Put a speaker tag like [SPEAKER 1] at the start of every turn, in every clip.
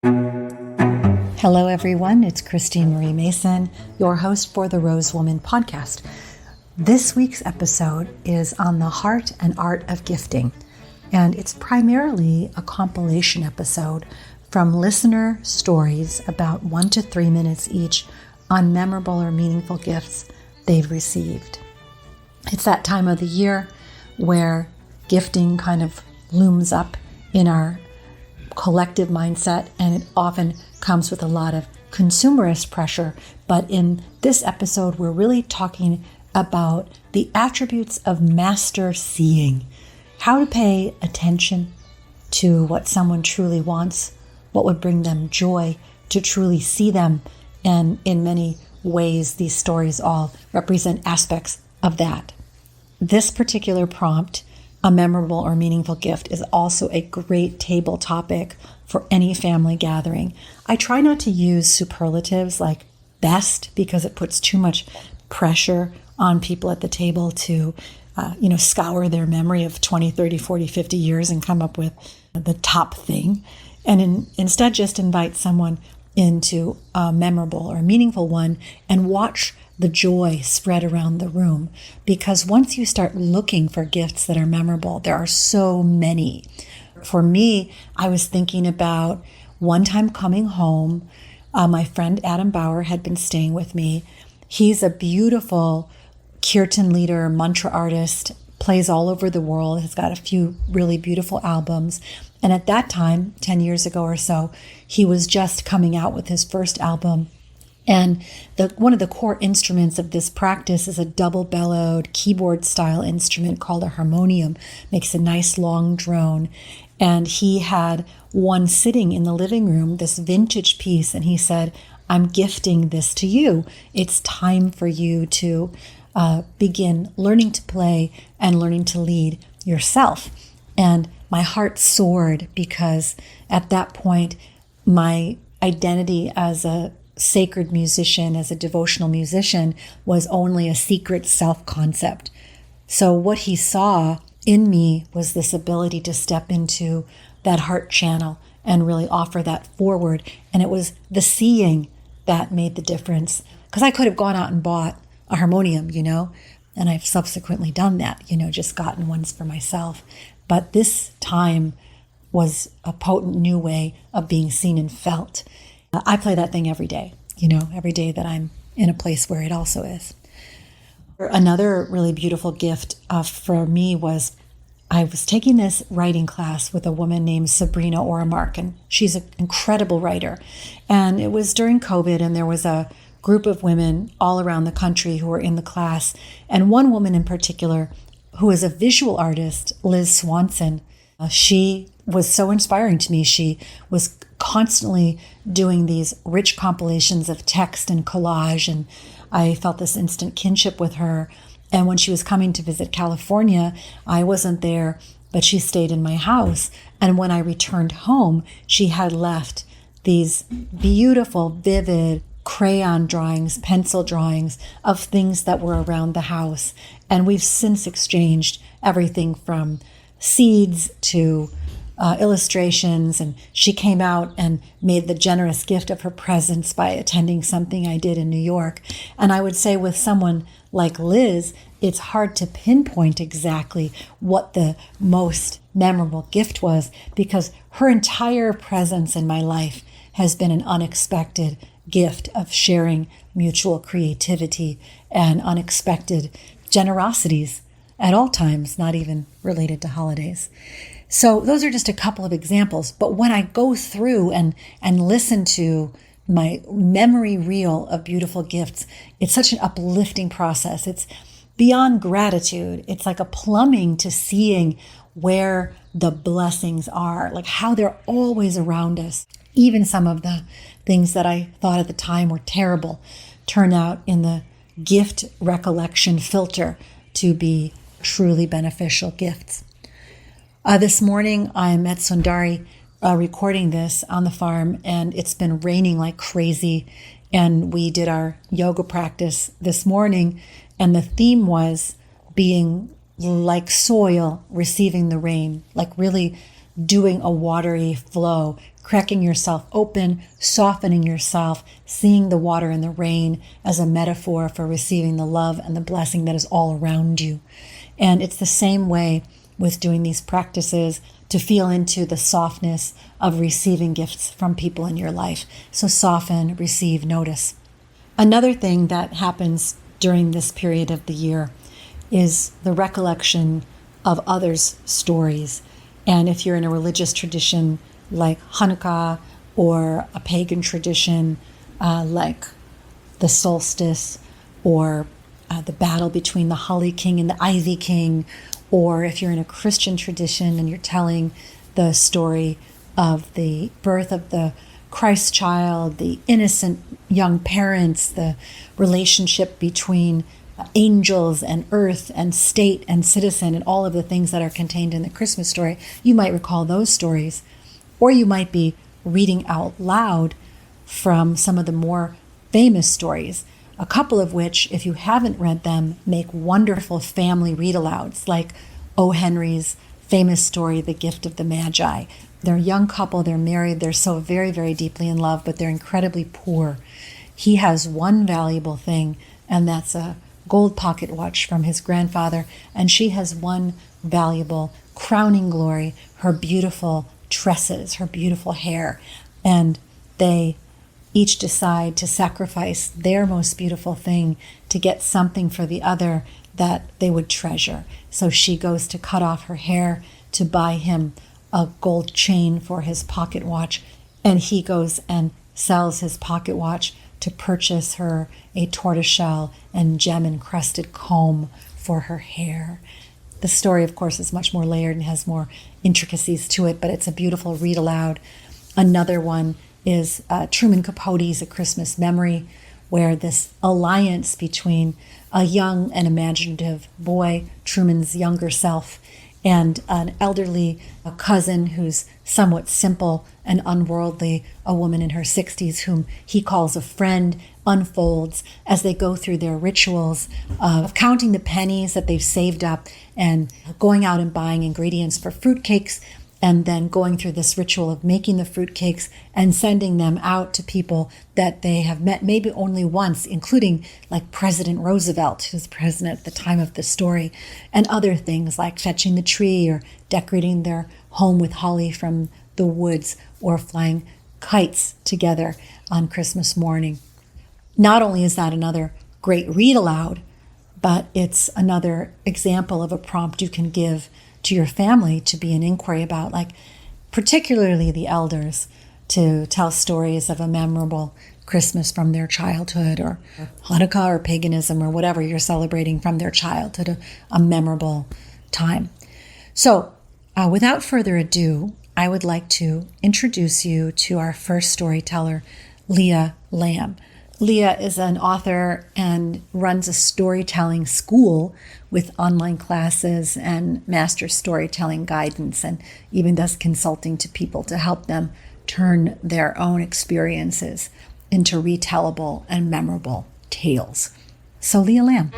[SPEAKER 1] Hello, everyone. It's Christine Marie Mason, your host for the Rose Woman podcast. This week's episode is on the heart and art of gifting, and it's primarily a compilation episode from listener stories about 1 to 3 minutes each on memorable or meaningful gifts they've received. It's that time of the year where gifting kind of looms up in our collective mindset, and it often comes with a lot of consumerist pressure. But in this episode, we're really talking about the attributes of master seeing, how to pay attention to what someone truly wants, what would bring them joy, to truly see them. And in many ways, these stories all represent aspects of that. This particular prompt, a memorable or meaningful gift, is also a great table topic for any family gathering. I try not to use superlatives like best because it puts too much pressure on people at the table to, scour their memory of 20, 30, 40, 50 years and come up with the top thing. And instead just invite someone into a memorable or meaningful one and watch the joy spread around the room. Because once you start looking for gifts that are memorable, there are so many. For me, I was thinking about one time coming home. My friend Adam Bauer had been staying with me. He's a beautiful kirtan leader, mantra artist, plays all over the world, has got a few really beautiful albums. And at that time, 10 years ago or so, he was just coming out with his first album. And one of the core instruments of this practice is a double-bellowed keyboard-style instrument called a harmonium. Makes a nice long drone. And he had one sitting in the living room, this vintage piece, and he said, "I'm gifting this to you. It's time for you to begin learning to play and learning to lead yourself." And my heart soared because at that point, my identity as a sacred musician, as a devotional musician, was only a secret self-concept. So what he saw in me was this ability to step into that heart channel and really offer that forward. And it was the seeing that made the difference. Because I could have gone out and bought a harmonium, and I've subsequently done that, just gotten ones for myself. But this time was a potent new way of being seen and felt. I play that thing every day, every day that I'm in a place where it also is. Another really beautiful gift for me was I was taking this writing class with a woman named Sabrina Oramark, and she's an incredible writer. And it was during COVID, and there was a group of women all around the country who were in the class. And one woman in particular, who is a visual artist, Liz Swanson, she was so inspiring to me. She was constantly doing these rich compilations of text and collage, and I felt this instant kinship with her. And when she was coming to visit California, I wasn't there, but she stayed in my house. And when I returned home, she had left these beautiful, vivid crayon drawings, pencil drawings of things that were around the house. And we've since exchanged everything from seeds to illustrations, and she came out and made the generous gift of her presence by attending something I did in New York. And I would say with someone like Liz, it's hard to pinpoint exactly what the most memorable gift was, because her entire presence in my life has been an unexpected gift of sharing mutual creativity and unexpected generosities at all times, not even related to holidays. So those are just a couple of examples. But when I go through and listen to my memory reel of beautiful gifts, it's such an uplifting process. It's beyond gratitude. It's like a plumbing to seeing where the blessings are, like how they're always around us. Even some of the things that I thought at the time were terrible turn out in the gift recollection filter to be truly beneficial gifts. This morning, I'm at Sundari recording this on the farm, and it's been raining like crazy. And we did our yoga practice this morning, and the theme was being like soil receiving the rain, like really doing a watery flow, cracking yourself open, softening yourself, seeing the water and the rain as a metaphor for receiving the love and the blessing that is all around you. And it's the same way with doing these practices to feel into the softness of receiving gifts from people in your life. So soften, receive, notice. Another thing that happens during this period of the year is the recollection of others' stories. And if you're in a religious tradition like Hanukkah or a pagan tradition like the solstice or the battle between the Holly King and the Ivy King, or if you're in a Christian tradition and you're telling the story of the birth of the Christ child, the innocent young parents, the relationship between angels and earth and state and citizen and all of the things that are contained in the Christmas story, you might recall those stories. Or you might be reading out loud from some of the more famous stories, a couple of which, if you haven't read them, make wonderful family read-alouds, like O. Henry's famous story, The Gift of the Magi. They're a young couple, they're married, they're so very, very deeply in love, but they're incredibly poor. He has one valuable thing, and that's a gold pocket watch from his grandfather, and she has one valuable crowning glory, her beautiful tresses, her beautiful hair. And they each decide to sacrifice their most beautiful thing to get something for the other that they would treasure. So she goes to cut off her hair to buy him a gold chain for his pocket watch, and he goes and sells his pocket watch to purchase her a tortoiseshell and gem-encrusted comb for her hair. The story, of course, is much more layered and has more intricacies to it, but it's a beautiful read aloud. Another one is Truman Capote's A Christmas Memory, where this alliance between a young and imaginative boy, Truman's younger self, and an elderly cousin who's somewhat simple and unworldly, a woman in her 60s whom he calls a friend, unfolds as they go through their rituals of counting the pennies that they've saved up and going out and buying ingredients for fruitcakes, and then going through this ritual of making the fruitcakes and sending them out to people that they have met maybe only once, including like President Roosevelt, who's president at the time of the story, and other things like fetching the tree or decorating their home with holly from the woods or flying kites together on Christmas morning. Not only is that another great read aloud, but it's another example of a prompt you can give to your family to be an inquiry about, like particularly the elders, to tell stories of a memorable Christmas from their childhood, or Hanukkah or paganism or whatever you're celebrating from their childhood, a memorable time. So without further ado, I would like to introduce you to our first storyteller, Leah Lamb. Leah is an author and runs a storytelling school with online classes and master storytelling guidance, and even does consulting to people to help them turn their own experiences into retellable and memorable tales. So Leah Lamb.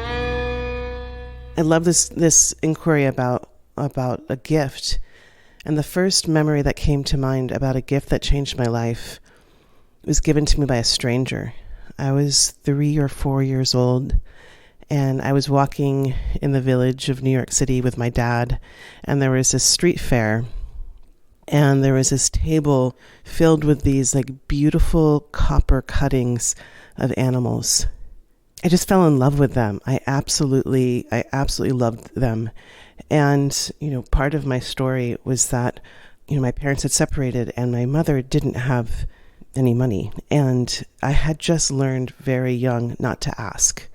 [SPEAKER 2] I love this inquiry about a gift. And the first memory that came to mind about a gift that changed my life was given to me by a stranger. I was 3 or 4 years old, and I was walking in the village of New York City with my dad, and there was this street fair, and there was this table filled with these like beautiful copper cuttings of animals. I just fell in love with them. I absolutely loved them. And, part of my story was that, my parents had separated and my mother didn't have any money. And I had just learned very young not to ask.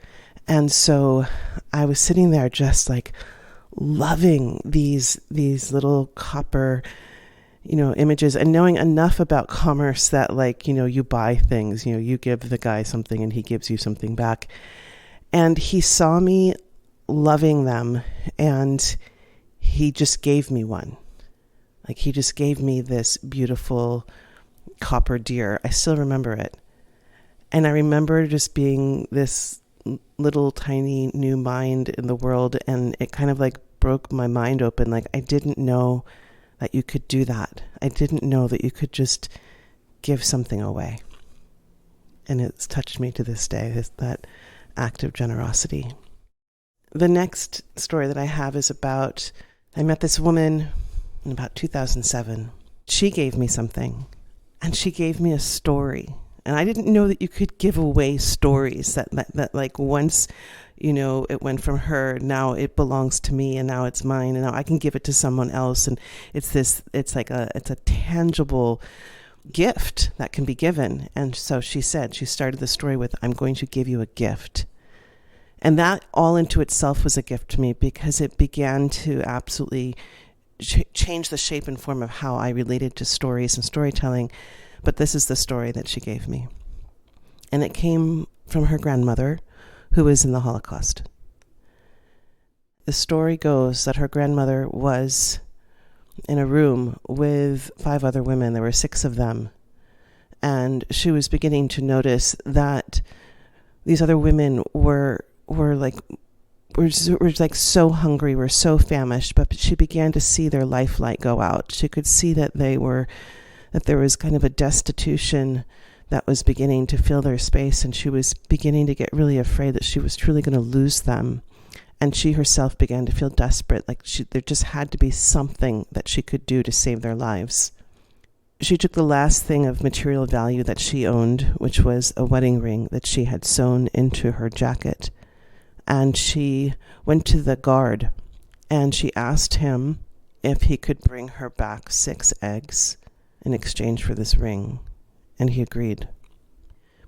[SPEAKER 2] And so I was sitting there just like loving these little copper, images, and knowing enough about commerce that you buy things, you give the guy something and he gives you something back. And he saw me loving them and he just gave me one. Like he just gave me this beautiful copper deer. I still remember it. And I remember just being this little tiny new mind in the world, and it kind of like broke my mind open. Like I didn't know that you could do that. I didn't know that you could just give something away. And it's touched me to this day, that act of generosity. The next story that I have is about, I met this woman in about 2007. She gave me something, and she gave me a story. And I didn't know that you could give away stories that like once, it went from her, now it belongs to me, and now it's mine, and now I can give it to someone else. And it's a tangible gift that can be given. And so she started the story with, I'm going to give you a gift. And that all into itself was a gift to me, because it began to absolutely change the shape and form of how I related to stories and storytelling. But this is the story that she gave me. And it came from her grandmother, who was in the Holocaust. The story goes that her grandmother was in a room with 5 other women. There were 6 of them. And she was beginning to notice that these other women were like so hungry, were so famished, but she began to see their life light go out. She could see that there was kind of a destitution that was beginning to fill their space, and she was beginning to get really afraid that she was truly going to lose them. And she herself began to feel desperate, like there just had to be something that she could do to save their lives. She took the last thing of material value that she owned, which was a wedding ring that she had sewn into her jacket. And she went to the guard, and she asked him if he could bring her back 6 eggs in exchange for this ring. And he agreed.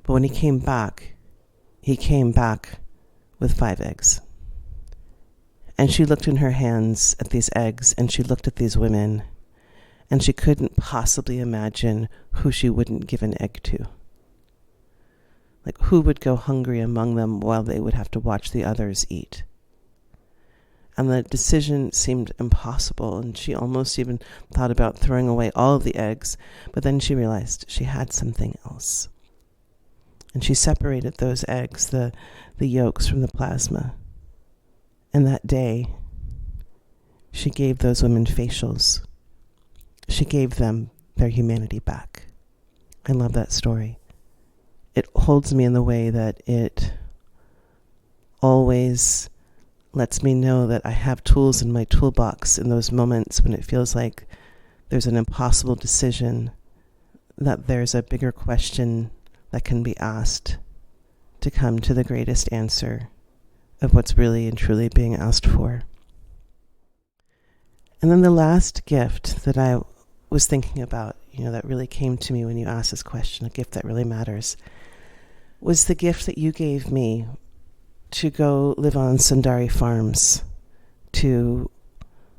[SPEAKER 2] But when he came back with 5 eggs. And she looked in her hands at these eggs, and she looked at these women, and she couldn't possibly imagine who she wouldn't give an egg to. Like, who would go hungry among them while they would have to watch the others eat? And the decision seemed impossible, and she almost even thought about throwing away all of the eggs, but then she realized she had something else. And she separated those eggs, the yolks from the plasma. And that day, she gave those women facials. She gave them their humanity back. I love that story. It holds me in the way that it always lets me know that I have tools in my toolbox in those moments when it feels like there's an impossible decision, that there's a bigger question that can be asked to come to the greatest answer of what's really and truly being asked for. And then the last gift that I was thinking about, that really came to me when you asked this question, a gift that really matters, was the gift that you gave me to go live on Sundari farms, to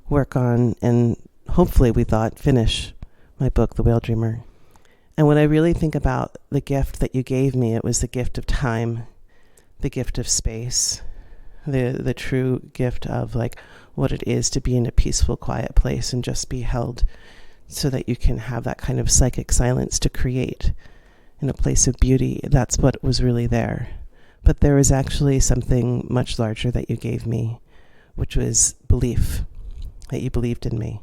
[SPEAKER 2] work on and hopefully, we thought, finish my book, The Whale Dreamer. And when I really think about the gift that you gave me, it was the gift of time, the gift of space, the true gift of like what it is to be in a peaceful, quiet place and just be held so that you can have that kind of psychic silence to create in a place of beauty. That's what was really there. But there was actually something much larger that you gave me, which was belief, that you believed in me.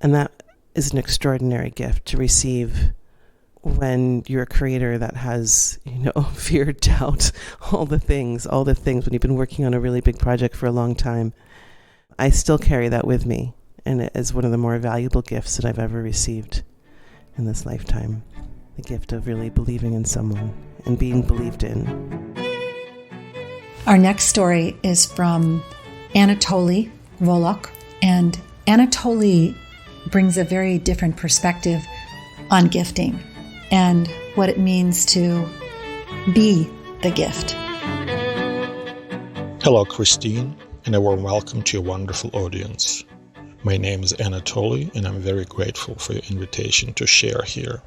[SPEAKER 2] And that is an extraordinary gift to receive when you're a creator that has, fear, doubt, all the things, when you've been working on a really big project for a long time. I still carry that with me, and it is one of the more valuable gifts that I've ever received in this lifetime. The gift of really believing in someone and being believed in.
[SPEAKER 1] Our next story is from Anatoly Volok, and Anatoly brings a very different perspective on gifting and what it means to be the gift.
[SPEAKER 3] Hello, Christine, and a warm welcome to your wonderful audience. My name is Anatoly, and I'm very grateful for your invitation to share here.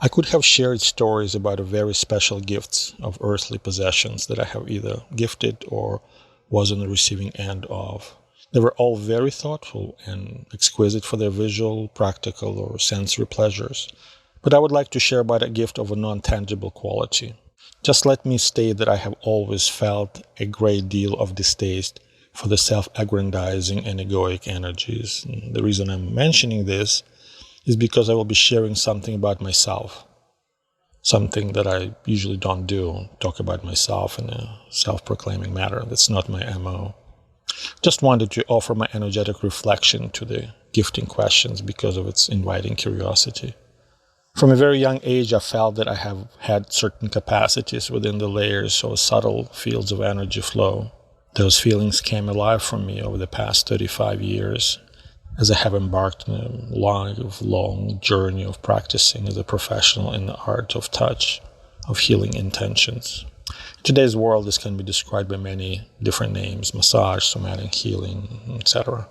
[SPEAKER 3] I could have shared stories about very special gifts of earthly possessions that I have either gifted or was on the receiving end of. They were all very thoughtful and exquisite for their visual, practical, or sensory pleasures. But I would like to share about a gift of a non-tangible quality. Just let me state that I have always felt a great deal of distaste for the self-aggrandizing and egoic energies. And the reason I'm mentioning this is because I will be sharing something about myself, something that I usually don't do, talk about myself in a self-proclaiming manner. That's not my MO. Just wanted to offer my energetic reflection to the gifting questions because of its inviting curiosity. From a very young age, I felt that I have had certain capacities within the layers or subtle fields of energy flow. Those feelings came alive for me over the past 35 years as I have embarked on a long journey of practicing as a professional in the art of touch, of healing intentions. Today's world, this can be described by many different names: massage, somatic healing, etc.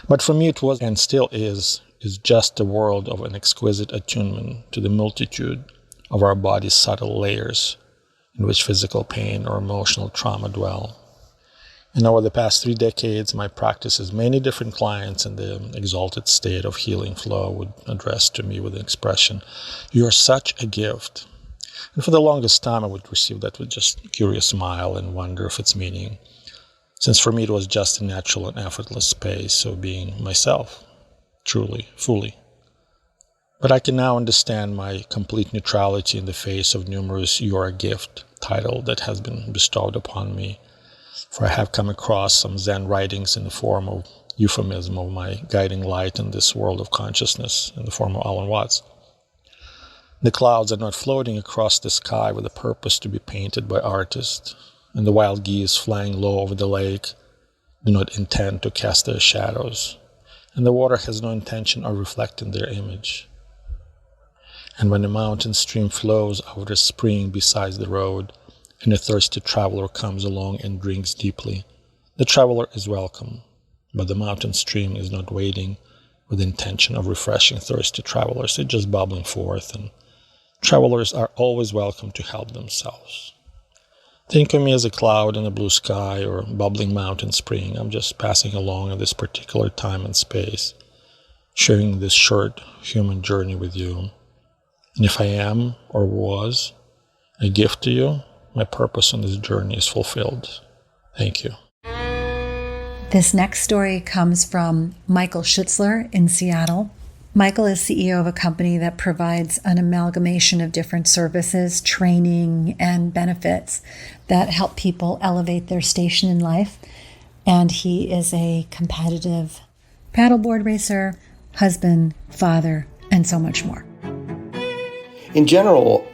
[SPEAKER 3] But for me it was, and still is just a world of an exquisite attunement to the multitude of our body's subtle layers in which physical pain or emotional trauma dwell. And over the past 3 decades, my practice as many different clients in the exalted state of healing flow would address to me with the expression, "You're such a gift." And for the longest time, I would receive that with just a curious smile and wonder of its meaning, since for me it was just a natural and effortless space of being myself, truly, fully. But I can now understand my complete neutrality in the face of numerous "You're a gift" title that has been bestowed upon me, for I have come across some Zen writings in the form of euphemism of my guiding light in this world of consciousness in the form of Alan Watts. The clouds are not floating across the sky with a purpose to be painted by artists, and the wild geese flying low over the lake do not intend to cast their shadows, and the water has no intention of reflecting their image. And when the mountain stream flows out a spring beside the road, and a thirsty traveler comes along and drinks deeply, the traveler is welcome, but the mountain stream is not waiting with the intention of refreshing thirsty travelers. It's just bubbling forth, and travelers are always welcome to help themselves. Think of me as a cloud in a blue sky or a bubbling mountain spring. I'm just passing along at this particular time and space, sharing this short human journey with you. And if I am or was a gift to you, my purpose on this journey is fulfilled. Thank you.
[SPEAKER 1] This next story comes from Michael Schutzler in Seattle. Michael is CEO of a company that provides an amalgamation of different services, training, and benefits that help people elevate their station in life. And he is a competitive paddleboard racer, husband, father, and so much more.
[SPEAKER 4] In general,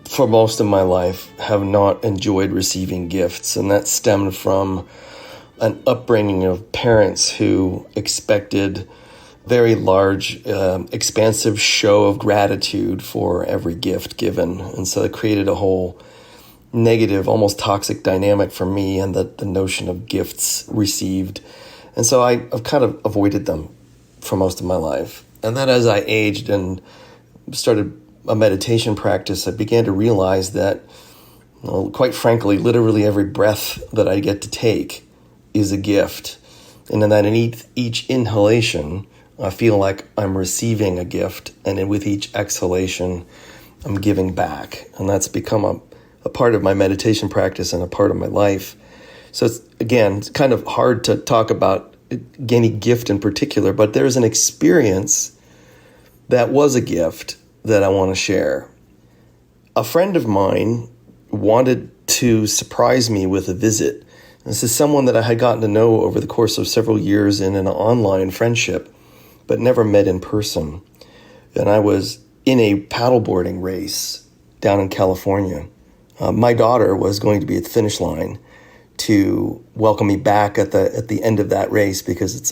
[SPEAKER 4] for most of my life, have not enjoyed receiving gifts, and that stemmed from an upbringing of parents who expected very large, expansive show of gratitude for every gift given. And so it created a whole negative, almost toxic dynamic for me and the notion of gifts received. And so I've kind of avoided them for most of my life. And then as I aged and started a meditation practice, I began to realize that, quite frankly, literally every breath that I get to take is a gift. And that in each inhalation, I feel like I'm receiving a gift. And with each exhalation, I'm giving back. And that's become a part of my meditation practice and a part of my life. So it's kind of hard to talk about any gift in particular, but there's an experience that was a gift that I want to share. A friend of mine wanted to surprise me with a visit. This is someone that I had gotten to know over the course of several years in an online friendship, but never met in person. And I was in a paddleboarding race down in California. My daughter was going to be at the finish line to welcome me back at the end of that race, because it's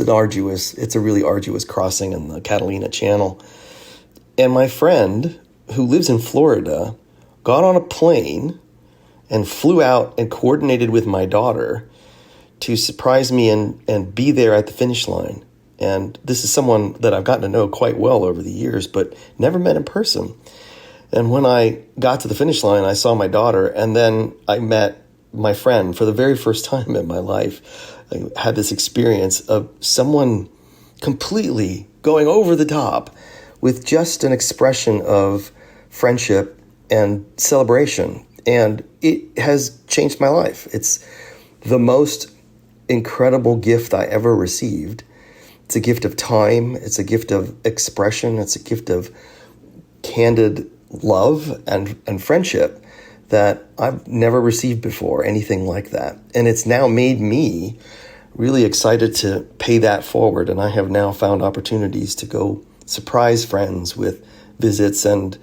[SPEAKER 4] a really arduous crossing in the Catalina Channel. And my friend, who lives in Florida, got on a plane and flew out and coordinated with my daughter to surprise me and be there at the finish line. And this is someone that I've gotten to know quite well over the years, but never met in person. And when I got to the finish line, I saw my daughter, and then I met my friend for the very first time in my life. I had this experience of someone completely going over the top with just an expression of friendship and celebration. And it has changed my life. It's the most incredible gift I ever received. It's a gift of time. It's a gift of expression. It's a gift of candid love and friendship that I've never received before, anything like that. And it's now made me really excited to pay that forward. And I have now found opportunities to go surprise friends with visits and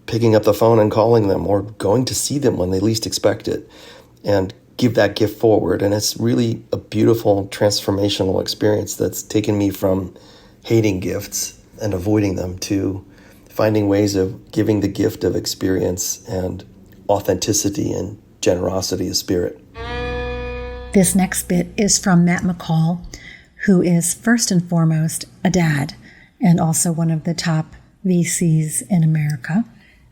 [SPEAKER 4] picking up the phone and calling them, or going to see them when they least expect it, and give that gift forward. And it's really a beautiful transformational experience that's taken me from hating gifts and avoiding them to finding ways of giving the gift of experience and authenticity and generosity of spirit.
[SPEAKER 1] This next bit is from Matt McCall, who is first and foremost a dad and also one of the top VCs in America,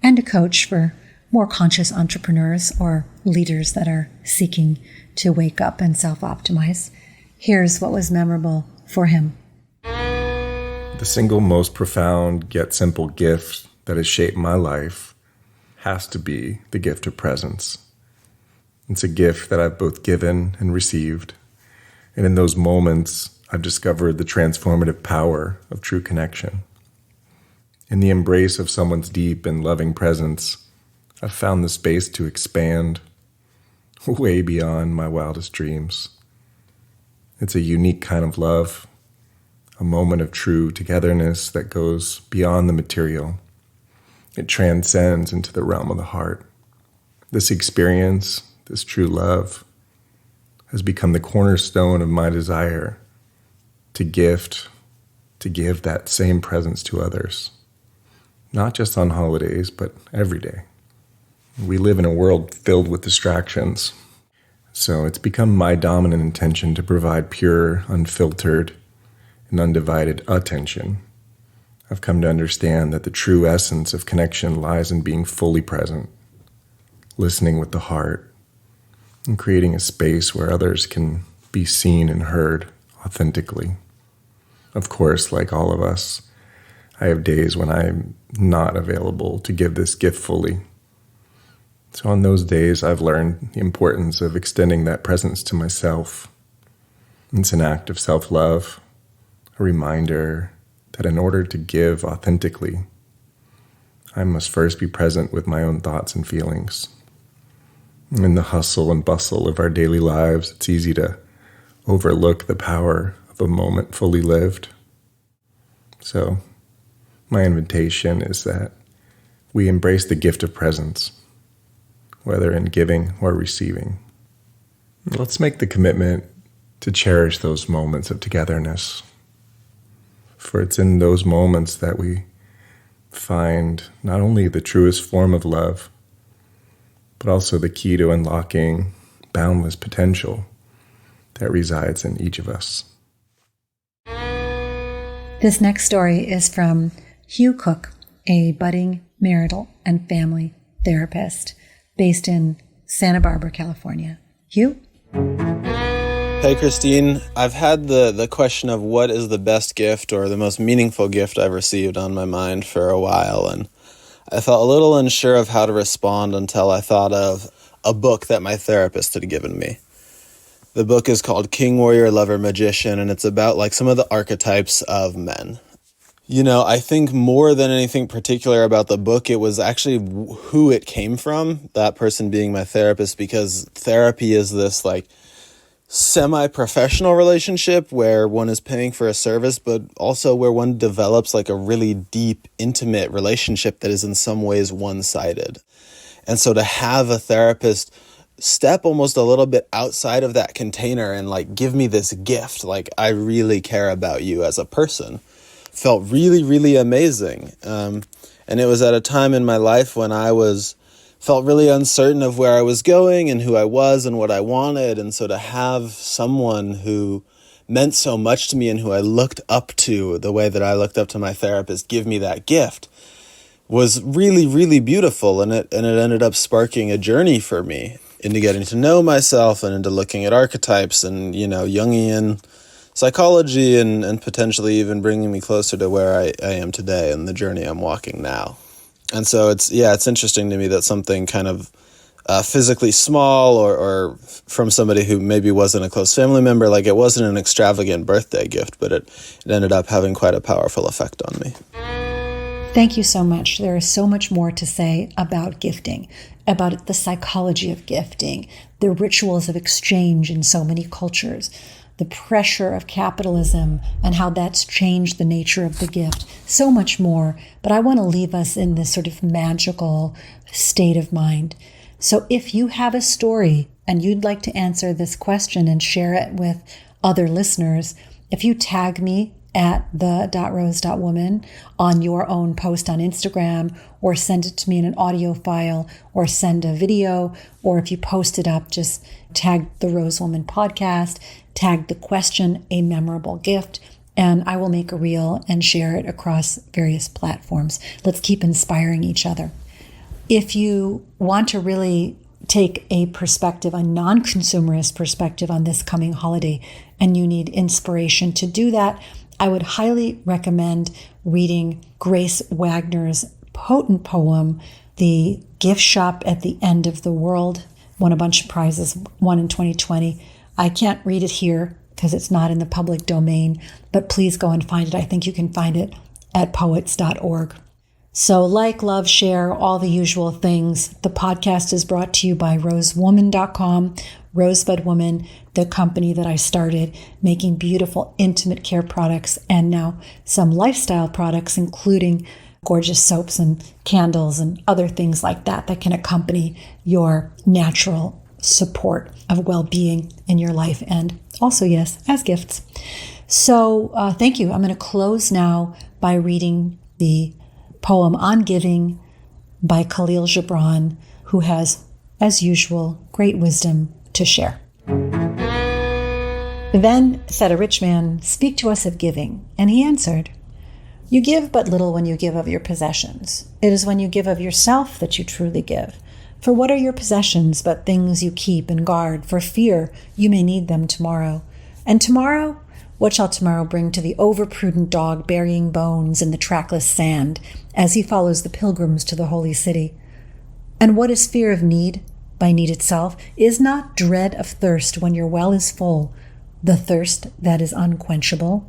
[SPEAKER 1] and a coach for more conscious entrepreneurs or leaders that are seeking to wake up and self-optimize. Here's what was memorable for him.
[SPEAKER 5] The single most profound yet simple gift that has shaped my life has to be the gift of presence. It's a gift that I've both given and received. And in those moments, I've discovered the transformative power of true connection. In the embrace of someone's deep and loving presence, I've found the space to expand way beyond my wildest dreams. It's a unique kind of love, a moment of true togetherness that goes beyond the material. It transcends into the realm of the heart. This experience, this true love, has become the cornerstone of my desire to give that same presence to others. Not just on holidays, but every day. We live in a world filled with distractions. So it's become my dominant intention to provide pure, unfiltered, and undivided attention. I've come to understand that the true essence of connection lies in being fully present, listening with the heart, and creating a space where others can be seen and heard authentically. Of course, like all of us, I have days when I'm not available to give this gift fully. So on those days, I've learned the importance of extending that presence to myself. It's an act of self-love, a reminder that in order to give authentically, I must first be present with my own thoughts and feelings. In the hustle and bustle of our daily lives, it's easy to overlook the power of a moment fully lived. So, my invitation is that we embrace the gift of presence, whether in giving or receiving. Let's make the commitment to cherish those moments of togetherness. For it's in those moments that we find not only the truest form of love, but also the key to unlocking boundless potential that resides in each of us.
[SPEAKER 1] This next story is from Hugh Cook, a budding marital and family therapist based in Santa Barbara, California. Hugh?
[SPEAKER 6] Hey, Christine. I've had the question of what is the best gift or the most meaningful gift I've received on my mind for a while, and I felt a little unsure of how to respond until I thought of a book that my therapist had given me. The book is called King, Warrior, Lover, Magician, and it's about like some of the archetypes of men. You know, I think more than anything particular about the book, it was actually who it came from, that person being my therapist, because therapy is this like semi-professional relationship where one is paying for a service, but also where one develops like a really deep, intimate relationship that is in some ways one-sided. And so to have a therapist step almost a little bit outside of that container and like give me this gift, like I really care about you as a person, felt really, really amazing. And it was at a time in my life when I felt really uncertain of where I was going and who I was and what I wanted. And so to have someone who meant so much to me and who I looked up to the way that I looked up to my therapist give me that gift was really, really beautiful. And it ended up sparking a journey for me into getting to know myself and into looking at archetypes and, you know, Jungian psychology and potentially even bringing me closer to where I am today and the journey I'm walking now. And so it's interesting to me that something kind of physically small or from somebody who maybe wasn't a close family member. Like, it wasn't an extravagant birthday gift, but it ended up having quite a powerful effect on me.
[SPEAKER 1] Thank you so much. There is so much more to say about gifting, about the psychology of gifting, the rituals of exchange in so many cultures, the pressure of capitalism and how that's changed the nature of the gift, so much more. But I want to leave us in this sort of magical state of mind. So if you have a story and you'd like to answer this question and share it with other listeners, if you tag me at the.rose.woman on your own post on Instagram, or send it to me in an audio file, or send a video, or if you post it up, just tag the Rose Woman podcast, tag the question, a memorable gift, and I will make a reel and share it across various platforms. Let's keep inspiring each other. If you want to really take a perspective, a non-consumerist perspective on this coming holiday, and you need inspiration to do that, I would highly recommend reading Grace Wagner's potent poem, The Gift Shop at the End of the World. Won a bunch of prizes, won in 2020. I can't read it here because it's not in the public domain, but please go and find it. I think you can find it at poets.org. So like, love, share, all the usual things. The podcast is brought to you by rosewoman.com, Rosebud Woman, the company that I started making beautiful intimate care products and now some lifestyle products, including gorgeous soaps and candles and other things like that that can accompany your natural support of well-being in your life, and also, yes, as gifts. So thank you. I'm going to close now by reading the poem On Giving by Khalil Gibran, who has, as usual, great wisdom to share. Then said a rich man, "Speak to us of giving." And he answered, "You give but little when you give of your possessions. It is when you give of yourself that you truly give. For what are your possessions but things you keep and guard for fear you may need them tomorrow? And tomorrow? What shall tomorrow bring to the overprudent dog burying bones in the trackless sand as he follows the pilgrims to the holy city? And what is fear of need? By need itself, is not dread of thirst when your well is full, the thirst that is unquenchable?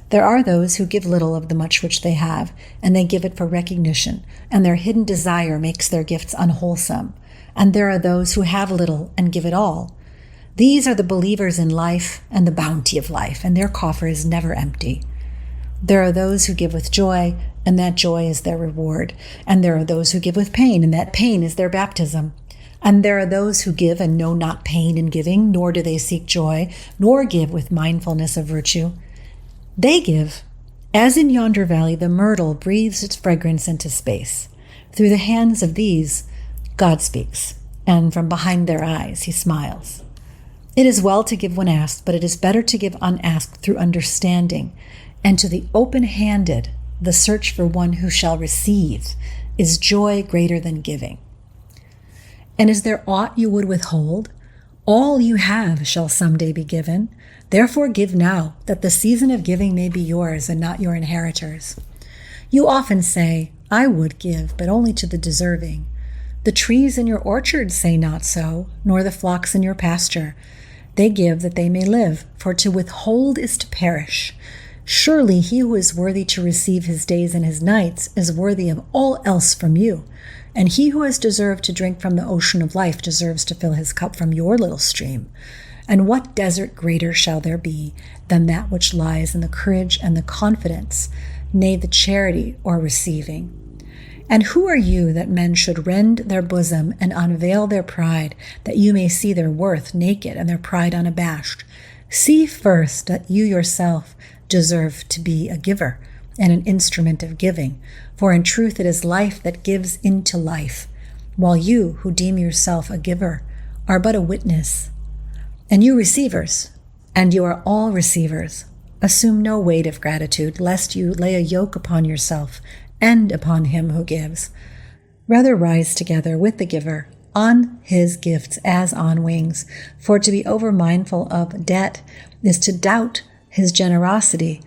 [SPEAKER 1] There are those who give little of the much which they have, and they give it for recognition, and their hidden desire makes their gifts unwholesome. And there are those who have little and give it all. These are the believers in life and the bounty of life, and their coffer is never empty. There are those who give with joy, and that joy is their reward. And there are those who give with pain, and that pain is their baptism. And there are those who give and know not pain in giving, nor do they seek joy, nor give with mindfulness of virtue. They give, as in yonder valley the myrtle breathes its fragrance into space. Through the hands of these, God speaks, and from behind their eyes he smiles. It is well to give when asked, but it is better to give unasked through understanding. And to the open-handed, the search for one who shall receive is joy greater than giving. And is there aught you would withhold? All you have shall someday be given. Therefore give now, that the season of giving may be yours and not your inheritors. You often say, I would give, but only to the deserving. The trees in your orchard say not so, nor the flocks in your pasture. They give that they may live, for to withhold is to perish. Surely he who is worthy to receive his days and his nights is worthy of all else from you. And he who has deserved to drink from the ocean of life deserves to fill his cup from your little stream. And what desert greater shall there be than that which lies in the courage and the confidence, nay, the charity or receiving? And who are you that men should rend their bosom and unveil their pride, that you may see their worth naked and their pride unabashed? See first that you yourself deserve to be a giver and an instrument of giving, for in truth it is life that gives into life, while you, who deem yourself a giver, are but a witness. And you receivers, and you are all receivers, assume no weight of gratitude, lest you lay a yoke upon yourself and upon him who gives. Rather rise together with the giver on his gifts as on wings, for to be over-mindful of debt is to doubt his generosity,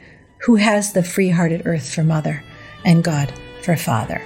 [SPEAKER 1] who has the free-hearted earth for mother and God for father.